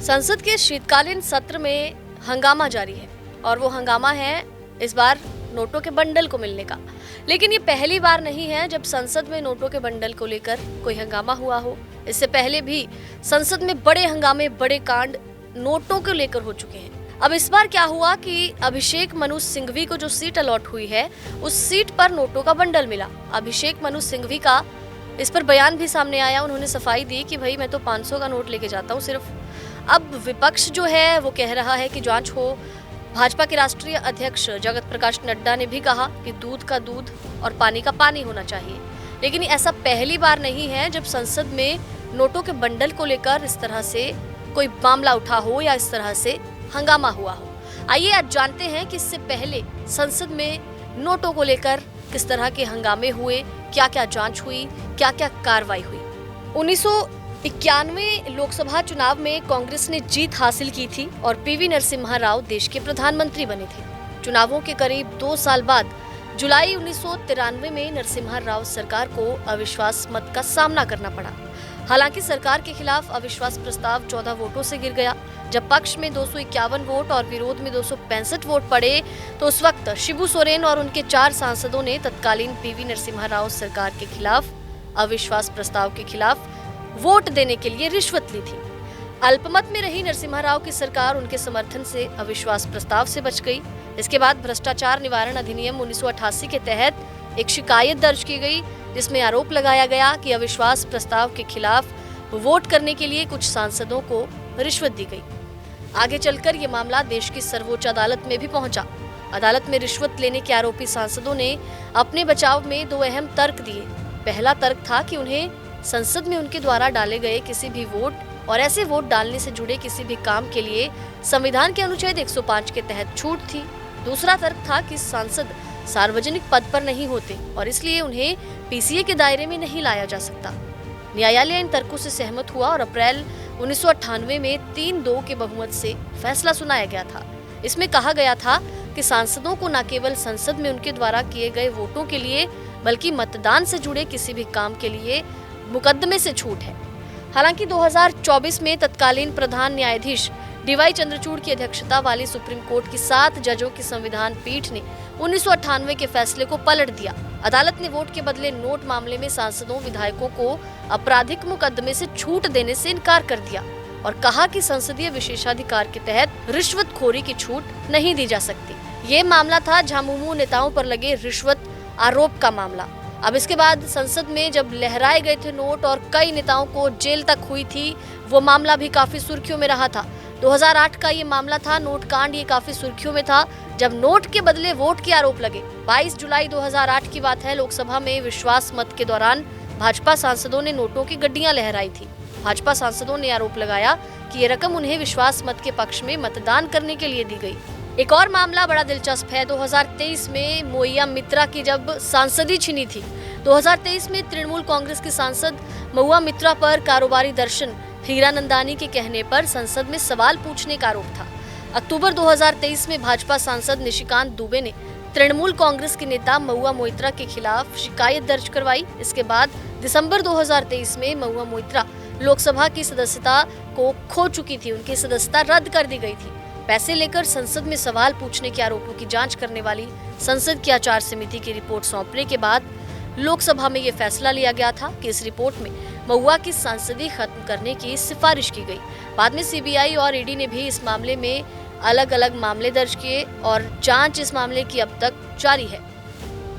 संसद के शीतकालीन सत्र में हंगामा जारी है और वो हंगामा है इस बार नोटों के बंडल को मिलने का। लेकिन ये पहली बार नहीं है जब संसद में नोटों के बंडल को लेकर कोई हंगामा हुआ हो। इससे पहले भी संसद में बड़े हंगामे, बड़े कांड नोटों को लेकर हो चुके हैं। अब इस बार क्या हुआ कि अभिषेक मनु सिंघवी को जो सीट अलॉट हुई है उस सीट पर नोटों का बंडल मिला। अभिषेक मनु सिंघवी का इस पर बयान भी सामने आया। उन्होंने सफाई दी कि भाई मैं तो 500 का नोट लेके जाता हूँ सिर्फ। अब विपक्ष जो है वो कह रहा है कि जांच हो। भाजपा के राष्ट्रीय अध्यक्ष जगत प्रकाश नड्डा ने भी कहा कि दूध का दूध और पानी का पानी होना चाहिए। लेकिन ऐसा पहली बार नहीं है जब संसद में नोटों के बंडल को लेकर इस तरह से कोई मामला उठा हो या इस तरह से हंगामा हुआ हो। आइए आज जानते हैं कि इससे पहले संसद में नोटों को लेकर किस तरह के हंगामे हुए, क्या क्या जांच हुई, क्या क्या कार्रवाई हुई। 1991 लोकसभा चुनाव में कांग्रेस ने जीत हासिल की थी और पीवी नरसिम्हा राव देश के प्रधानमंत्री बने थे। चुनावों के करीब 2 साल बाद जुलाई 1993 में नरसिम्हा राव सरकार को अविश्वास मत का सामना करना पड़ा। हालांकि सरकार के खिलाफ अविश्वास प्रस्ताव 14 वोटों से गिर गया। जब पक्ष में 251 वोट और विरोध में 265 वोट पड़े तो उस वक्त शिबू सोरेन और उनके 4 सांसदों ने तत्कालीन पीवी नरसिम्हा राव सरकार के खिलाफ अविश्वास प्रस्ताव के खिलाफ वोट देने के लिए रिश्वत ली थी। अल्पमत में रही नरसिम्हा राव की सरकार उनके समर्थन से अविश्वास प्रस्ताव से बच गई। इसके बाद भ्रष्टाचार निवारण अधिनियम 1988 के तहत एक शिकायत दर्ज की गई, जिसमें आरोप लगाया गया कि अविश्वास प्रस्ताव के खिलाफ वोट करने के लिए कुछ सांसदों को रिश्वत दी गई। आगे चलकर ये मामला देश की सर्वोच्च अदालत में भी पहुंचा। अदालत में रिश्वत लेने के आरोपी सांसदों ने अपने बचाव में 2 अहम तर्क दिए। पहला तर्क था कि उन्हें संसद में उनके द्वारा डाले गए किसी भी वोट और ऐसे वोट डालने से जुड़े किसी भी काम के लिए संविधान के अनुच्छेद 105 के तहत छूट थी। दूसरा तर्क था कि सांसद सार्वजनिक पद पर नहीं होते और इसलिए उन्हें पीसीए के दायरे में नहीं लाया जा सकता। न्यायालय इन तर्कों से सहमत हुआ और अप्रैल 1998 में 3-2 के बहुमत से फैसला सुनाया गया था। इसमें कहा गया था कि सांसदों को न केवल संसद में उनके द्वारा किए गए वोटों के लिए बल्कि मतदान से जुड़े किसी भी काम के लिए मुकदमे से छूट है। हालांकि 2024 में तत्कालीन प्रधान न्यायाधीश डीवाई चंद्रचूड़ की अध्यक्षता वाली सुप्रीम कोर्ट की 7 जजों की संविधान पीठ ने 1998 के फैसले को पलट दिया। अदालत ने वोट के बदले नोट मामले में सांसदों, विधायकों को आपराधिक मुकदमे से छूट देने से इनकार कर दिया और कहा कि संसदीय विशेषाधिकार के तहत रिश्वतखोरी की छूट नहीं दी जा सकती। ये मामला था झामुमो नेताओं पर लगे रिश्वत आरोप का मामला। अब इसके बाद संसद में जब लहराए गए थे नोट और कई नेताओं को जेल तक हुई थी, वो मामला भी काफी सुर्खियों में रहा था। 2008 का ये मामला था, नोट कांड, ये काफी सुर्खियों में था जब नोट के बदले वोट के आरोप लगे। 22 जुलाई 2008 की बात है। लोकसभा में विश्वास मत के दौरान भाजपा सांसदों ने नोटों की गड्डियां लहराई थी। भाजपा सांसदों ने आरोप लगाया कि ये रकम उन्हें विश्वास मत के पक्ष में मतदान करने के लिए दी गई। एक और मामला बड़ा दिलचस्प है। 2023 में महुआ मित्रा की जब सांसदी छिनी थी। 2023 में तृणमूल कांग्रेस के सांसद महुआ मित्रा पर कारोबारी दर्शन हीरानंदानी के कहने पर संसद में सवाल पूछने का आरोप था। अक्टूबर 2023 में भाजपा सांसद निशिकांत दुबे ने तृणमूल कांग्रेस के नेता महुआ मोइत्रा के खिलाफ शिकायत दर्ज करवाई। इसके बाद दिसंबर 2023 में महुआ मोइत्रा लोकसभा की सदस्यता को खो चुकी थी। उनकी सदस्यता रद्द कर दी गई थी। पैसे लेकर संसद में सवाल पूछने के आरोपों की जांच करने वाली संसद की आचार समिति की रिपोर्ट सौंपने के बाद लोकसभा में ये फैसला लिया गया था कि इस रिपोर्ट में महुआ की सांसदी खत्म करने की सिफारिश की गई। बाद में सीबीआई और ईडी ने भी इस मामले में अलग अलग मामले दर्ज किए और जांच इस मामले की अब तक जारी है।